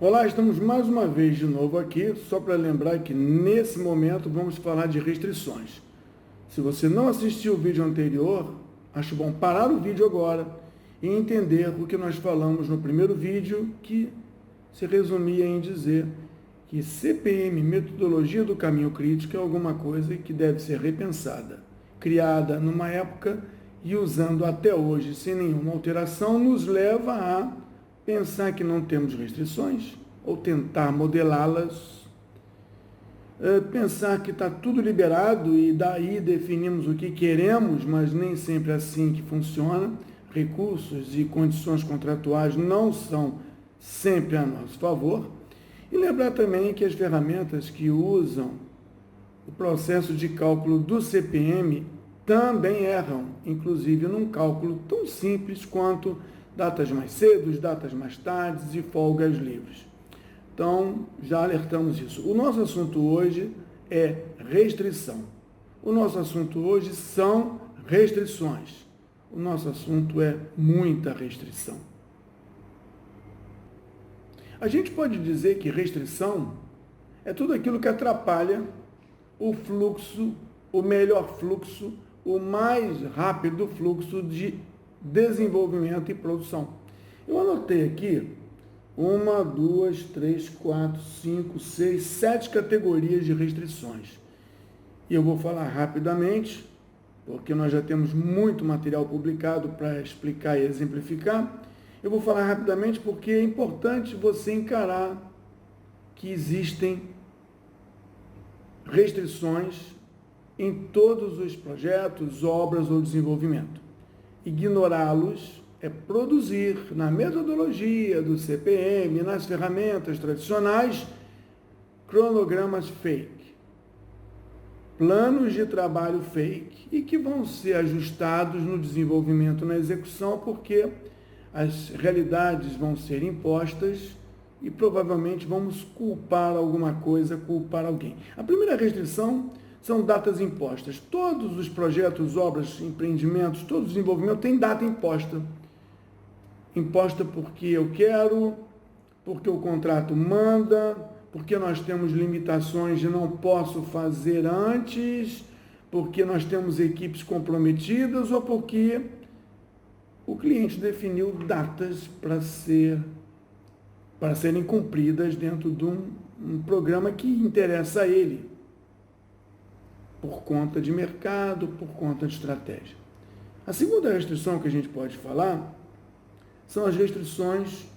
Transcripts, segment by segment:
Olá, estamos mais uma vez de novo aqui, só para lembrar que nesse momento vamos falar de restrições. Se você não assistiu o vídeo anterior, acho bom parar o vídeo agora e entender o que nós falamos no primeiro vídeo, que se resumia em dizer que CPM, Metodologia do Caminho Crítico, é alguma coisa que deve ser repensada, criada numa época e usando até hoje sem nenhuma alteração, nos leva a pensar que não temos restrições, ou tentar modelá-las, pensar que está tudo liberado e daí definimos o que queremos, mas nem sempre é assim que funciona. Recursos e condições contratuais não são sempre a nosso favor. E lembrar também que as ferramentas que usam o processo de cálculo do CPM também erram, inclusive num cálculo tão simples quanto datas mais cedo, datas mais tardes e folgas livres. Então, já alertamos isso. O nosso assunto hoje é restrição. O nosso assunto hoje são restrições. O nosso assunto é muita restrição. A gente pode dizer que restrição é tudo aquilo que atrapalha o fluxo, o melhor fluxo, o mais rápido fluxo de desenvolvimento e produção. Eu anotei aqui 1, 2, 3, 4, 5, 6, 7 categorias de restrições. E eu vou falar rapidamente, porque nós já temos muito material publicado para explicar e exemplificar. Eu vou falar rapidamente porque é importante você encarar que existem restrições em todos os projetos, obras ou desenvolvimento. Ignorá-los é produzir na metodologia do CPM, nas ferramentas tradicionais, cronogramas fake, planos de trabalho fake e que vão ser ajustados no desenvolvimento, na execução, porque as realidades vão ser impostas e provavelmente vamos culpar alguma coisa, culpar alguém. A primeira restrição são datas impostas. Todos os projetos, obras, empreendimentos, todo desenvolvimento tem data imposta. Imposta porque eu quero, porque o contrato manda, porque nós temos limitações de não posso fazer antes, porque nós temos equipes comprometidas ou porque o cliente definiu datas para serem cumpridas dentro de um programa que interessa a ele, por conta de mercado, por conta de estratégia. A segunda restrição que a gente pode falar são as restrições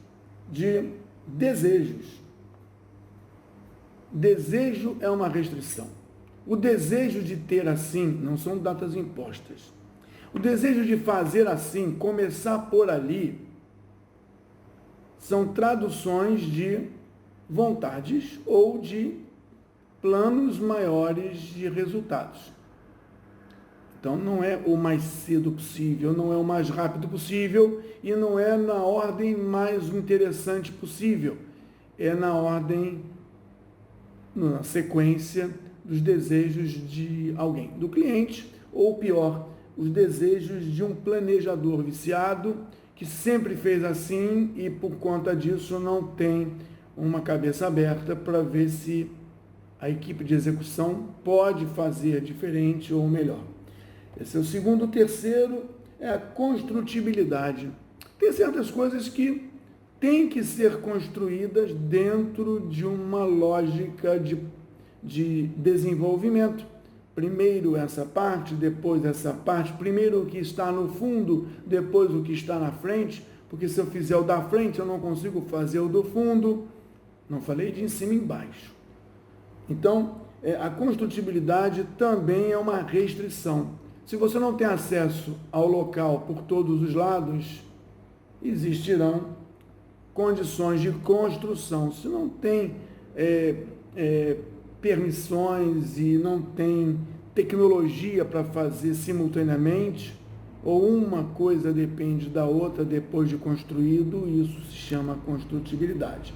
de desejos. Desejo é uma restrição. O desejo de ter assim não são datas impostas. O desejo de fazer assim, começar por ali, são traduções de vontades ou de planos maiores de resultados. Então, não é o mais cedo possível, não é o mais rápido possível e não é na ordem mais interessante possível. É na ordem, na sequência dos desejos de alguém, do cliente, ou pior, os desejos de um planejador viciado que sempre fez assim e por conta disso não tem uma cabeça aberta para ver se a equipe de execução pode fazer diferente ou melhor. Esse é o segundo. O terceiro é a construtibilidade. Tem certas coisas que têm que ser construídas dentro de uma lógica de desenvolvimento. Primeiro essa parte, depois essa parte. Primeiro o que está no fundo, depois o que está na frente. Porque se eu fizer o da frente, eu não consigo fazer o do fundo. Não falei de em cima e embaixo. Então, a construtibilidade também é uma restrição. Se você não tem acesso ao local por todos os lados, existirão condições de construção. Se não tem permissões e não tem tecnologia para fazer simultaneamente, ou uma coisa depende da outra depois de construído, isso se chama construtibilidade.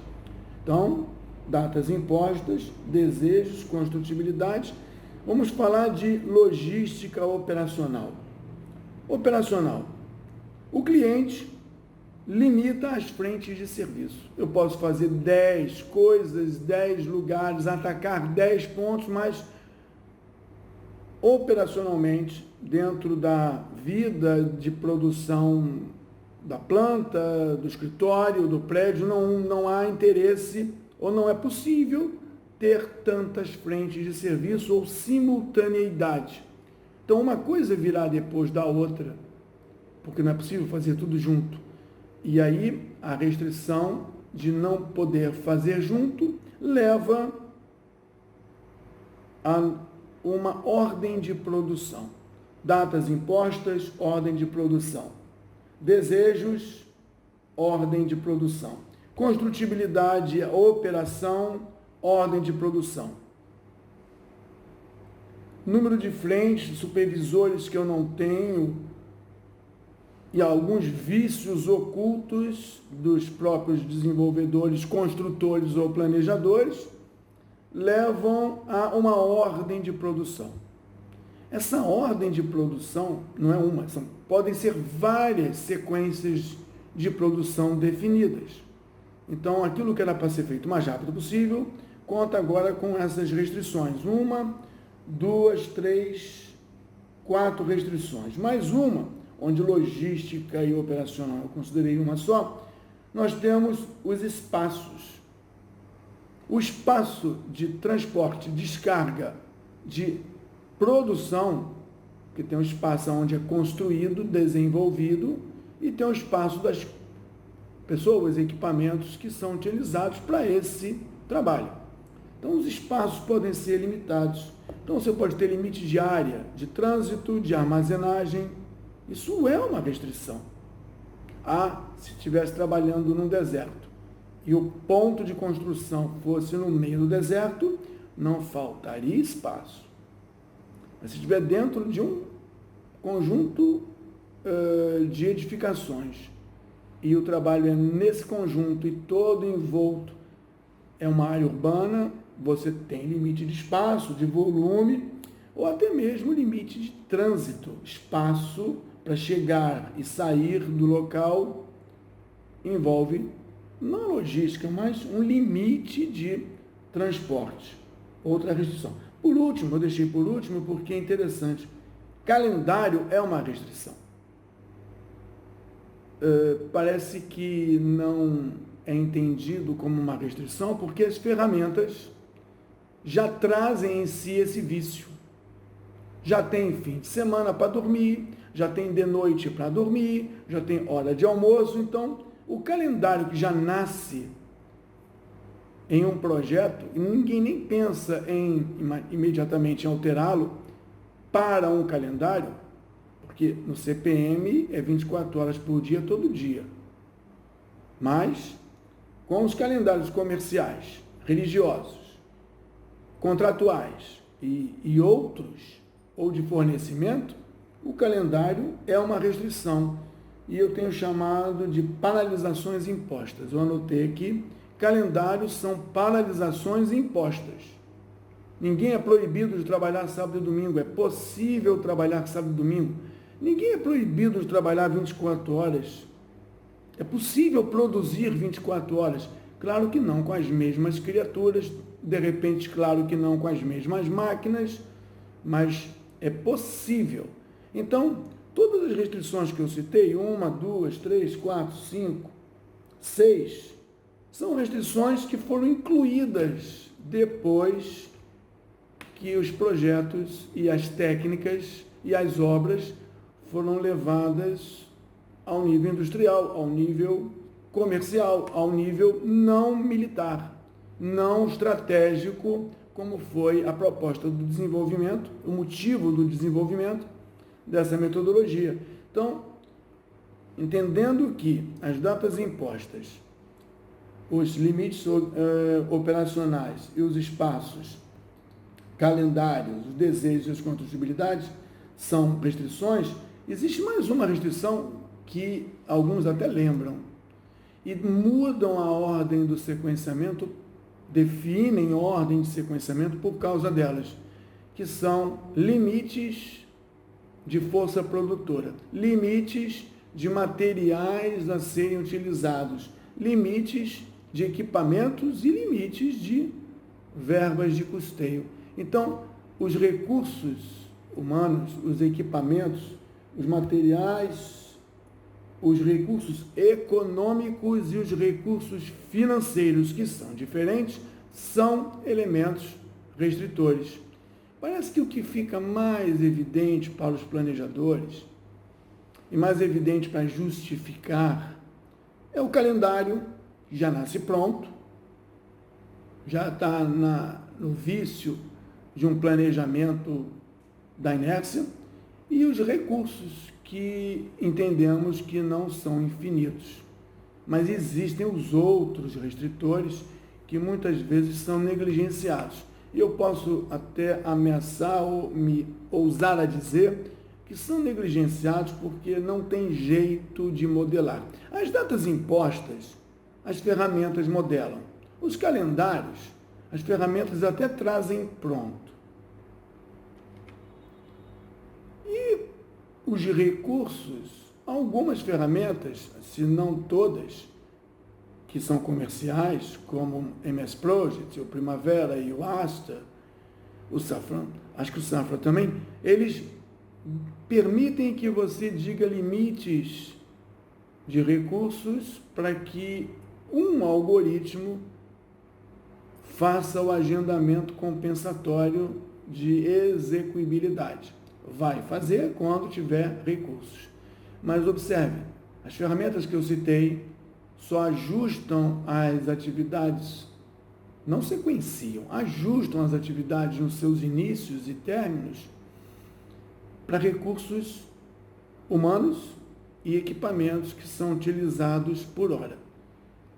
Então, datas impostas, desejos, construtibilidade. Vamos falar de logística operacional. Operacional. O cliente limita as frentes de serviço. Eu posso fazer 10 coisas, 10 lugares, atacar 10 pontos, mas operacionalmente, dentro da vida de produção da planta, do escritório, do prédio, não há interesse ou não é possível ter tantas frentes de serviço ou simultaneidade. Então, uma coisa virá depois da outra, porque não é possível fazer tudo junto. E aí, a restrição de não poder fazer junto leva a uma ordem de produção. Datas impostas, ordem de produção. Desejos, ordem de produção. Construtibilidade, operação, ordem de produção. Número de frentes, supervisores que eu não tenho, e alguns vícios ocultos dos próprios desenvolvedores, construtores ou planejadores, levam a uma ordem de produção. Essa ordem de produção não é uma, podem ser várias sequências de produção definidas. Então, aquilo que era para ser feito o mais rápido possível, conta agora com essas restrições. 1, 2, 3, 4 restrições. Mais uma, onde logística e operacional eu considerei uma só, nós temos os espaços. O espaço de transporte, descarga, de produção, que tem um espaço onde é construído, desenvolvido, e tem o espaço das pessoas, equipamentos que são utilizados para esse trabalho. Então, os espaços podem ser limitados. Então, você pode ter limite de área, de trânsito, de armazenagem. Isso é uma restrição. Se estivesse trabalhando num deserto e o ponto de construção fosse no meio do deserto, não faltaria espaço. Mas se estiver dentro de um conjunto de edificações e o trabalho é nesse conjunto e todo envolto é uma área urbana, você tem limite de espaço, de volume, ou até mesmo limite de trânsito, espaço para chegar e sair do local, envolve não logística, mas um limite de transporte. Outra restrição. Por último, eu deixei por último porque é interessante, calendário é uma restrição. Parece que não é entendido como uma restrição porque as ferramentas já trazem em si esse vício. Já tem fim de semana para dormir, já tem de noite para dormir, já tem hora de almoço. Então, o calendário que já nasce em um projeto, e ninguém nem pensa imediatamente em alterá-lo para um calendário, porque no CPM é 24 horas por dia, todo dia. Mas, com os calendários comerciais, religiosos, contratuais e outros, ou de fornecimento, o calendário é uma restrição. E eu tenho chamado de paralisações impostas. Eu anotei aqui, calendários são paralisações impostas. Ninguém é proibido de trabalhar sábado e domingo. É possível trabalhar sábado e domingo. Ninguém é proibido de trabalhar 24 horas. É possível produzir 24 horas. Claro que não com as mesmas criaturas, de repente, claro que não com as mesmas máquinas, mas é possível. Então, todas as restrições que eu citei, 1, 2, 3, 4, 5, 6, são restrições que foram incluídas depois que os projetos e as técnicas e as obras foram levadas ao nível industrial, ao nível comercial, ao nível não militar, não estratégico, como foi a proposta do desenvolvimento, o motivo do desenvolvimento dessa metodologia. Então, entendendo que as datas impostas, os limites operacionais e os espaços, calendários, os desejos e as construtibilidades são restrições, existe mais uma restrição que alguns até lembram e mudam a ordem do sequenciamento, definem ordem de sequenciamento por causa delas, que são limites de força produtora, limites de materiais a serem utilizados, limites de equipamentos e limites de verbas de custeio. Então, os recursos humanos, os equipamentos, os materiais, os recursos econômicos e os recursos financeiros, que são diferentes, são elementos restritores. Parece que o que fica mais evidente para os planejadores e mais evidente para justificar é o calendário, que já nasce pronto, já está no vício de um planejamento da inércia, e os recursos que entendemos que não são infinitos. Mas existem os outros restritores que muitas vezes são negligenciados. E eu posso até ameaçar ou me ousar a dizer que são negligenciados porque não tem jeito de modelar. As datas impostas, as ferramentas modelam. Os calendários, as ferramentas até trazem pronto. E os recursos, algumas ferramentas, se não todas, que são comerciais, como o MS Project, o Primavera e o Asta, o Safran, acho que o Safran também, eles permitem que você diga limites de recursos para que um algoritmo faça o agendamento compensatório de execuibilidade. Vai fazer quando tiver recursos. Mas observe, as ferramentas que eu citei só ajustam as atividades, não sequenciam, ajustam as atividades nos seus inícios e términos para recursos humanos e equipamentos que são utilizados por hora.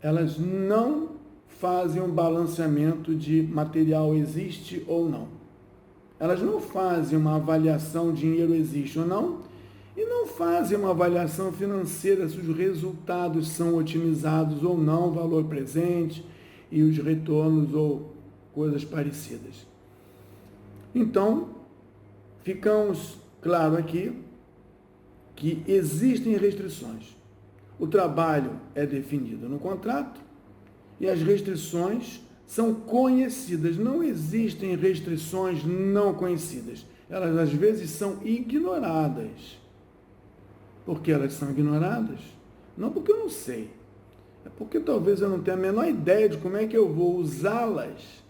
Elas não fazem um balanceamento de material existe ou não. Elas não fazem uma avaliação de dinheiro existe ou não, e não fazem uma avaliação financeira se os resultados são otimizados ou não, valor presente e os retornos ou coisas parecidas. Então, ficamos claro aqui que existem restrições. O trabalho é definido no contrato e as restrições são conhecidas. Não existem restrições não conhecidas. Elas, às vezes, são ignoradas. Por que elas são ignoradas? Não porque eu não sei. É porque talvez eu não tenha a menor ideia de como é que eu vou usá-las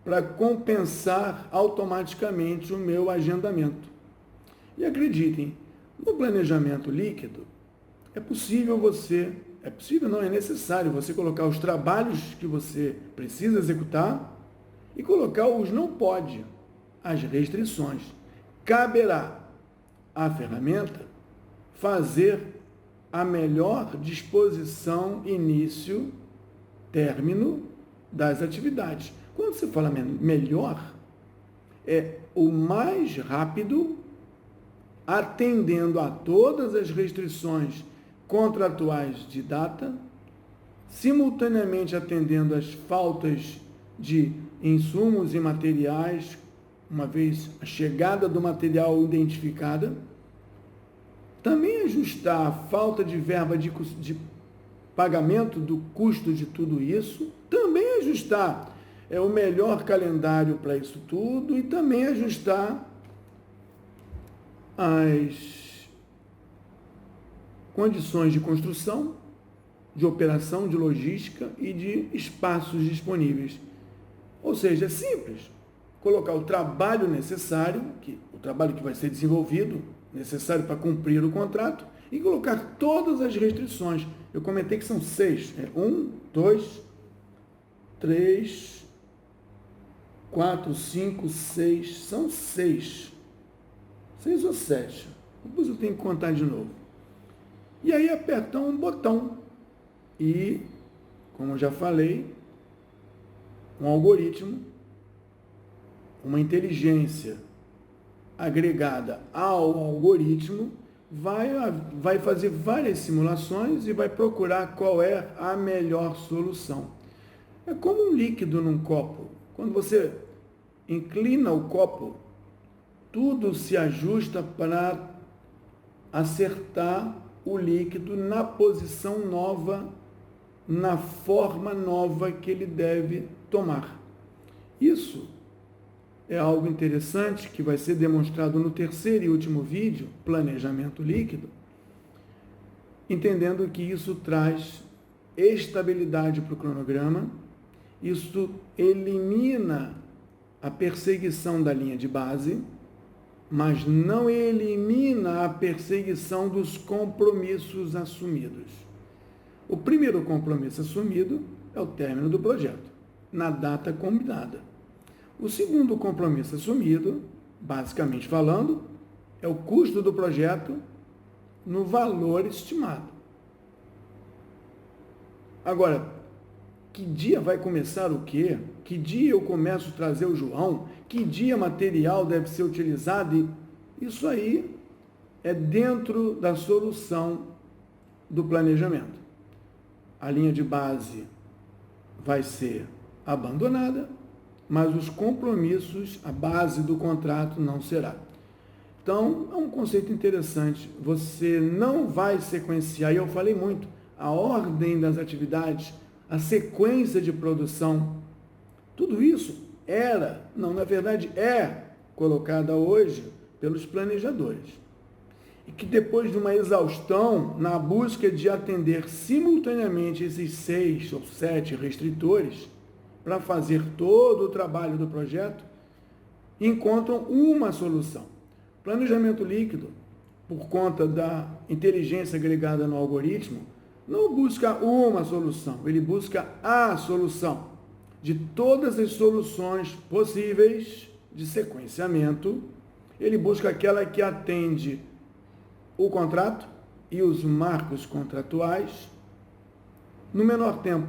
para compensar automaticamente o meu agendamento. E acreditem, no planejamento líquido, é necessário você colocar os trabalhos que você precisa executar e colocar os não pode, as restrições. Caberá à ferramenta fazer a melhor disposição início, término das atividades. Quando se fala melhor, é o mais rápido, atendendo a todas as restrições contratuais de data, simultaneamente atendendo às faltas de insumos e materiais, uma vez a chegada do material identificada, também ajustar a falta de verba de pagamento do custo de tudo isso, também ajustar o melhor calendário para isso tudo e também ajustar as condições de construção, de operação, de logística e de espaços disponíveis. Ou seja, é simples. Colocar o trabalho necessário, o trabalho que vai ser desenvolvido, necessário para cumprir o contrato, e colocar todas as restrições. Eu comentei que são 6. 1, 2, 3, 4, 5, 6. São 6. 6 ou 7. Depois eu tenho que contar de novo. E aí apertar um botão. E, como eu já falei, um algoritmo, uma inteligência agregada ao algoritmo vai fazer várias simulações e vai procurar qual é a melhor solução. É como um líquido num copo. Quando você inclina o copo, tudo se ajusta para acertar o líquido na posição nova, na forma nova que ele deve tomar. Isso é algo interessante que vai ser demonstrado no terceiro e último vídeo, planejamento líquido, entendendo que isso traz estabilidade para o cronograma, isso elimina a perseguição da linha de base, mas não elimina a perseguição dos compromissos assumidos. O primeiro compromisso assumido é o término do projeto, na data combinada. O segundo compromisso assumido, basicamente falando, é o custo do projeto no valor estimado. Agora, que dia vai começar o quê? Que dia eu começo a trazer o João? Que dia material deve ser utilizado? Isso aí é dentro da solução do planejamento. A linha de base vai ser abandonada, mas os compromissos, a base do contrato não será. Então, é um conceito interessante. Você não vai sequenciar, e eu falei muito, a ordem das atividades, a sequência de produção, tudo isso na verdade é colocada hoje pelos planejadores. E que depois de uma exaustão, na busca de atender simultaneamente esses 6 ou 7 restritores, para fazer todo o trabalho do projeto, encontram uma solução. Planejamento líquido, por conta da inteligência agregada no algoritmo, não busca uma solução, ele busca a solução de todas as soluções possíveis de sequenciamento. Ele busca aquela que atende o contrato e os marcos contratuais no menor tempo,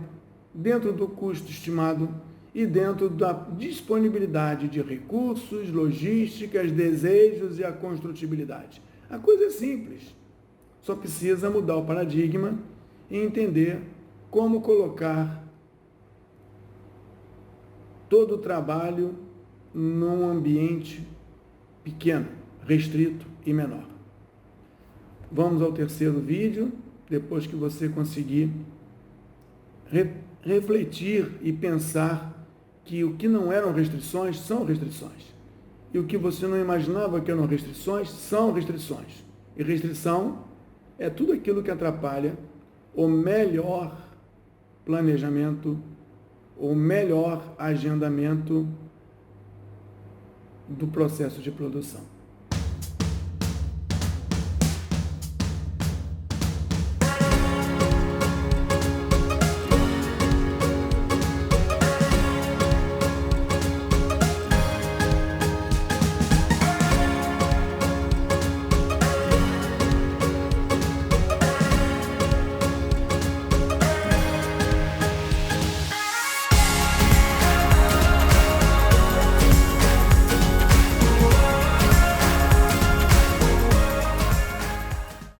dentro do custo estimado e dentro da disponibilidade de recursos, logísticas, desejos e a construtibilidade. A coisa é simples, só precisa mudar o paradigma e entender como colocar todo o trabalho num ambiente pequeno, restrito e menor. Vamos ao terceiro vídeo, depois que você conseguir refletir e pensar que o que não eram restrições são restrições. E o que você não imaginava que eram restrições são restrições. E restrição é tudo aquilo que atrapalha o melhor planejamento, o melhor agendamento do processo de produção.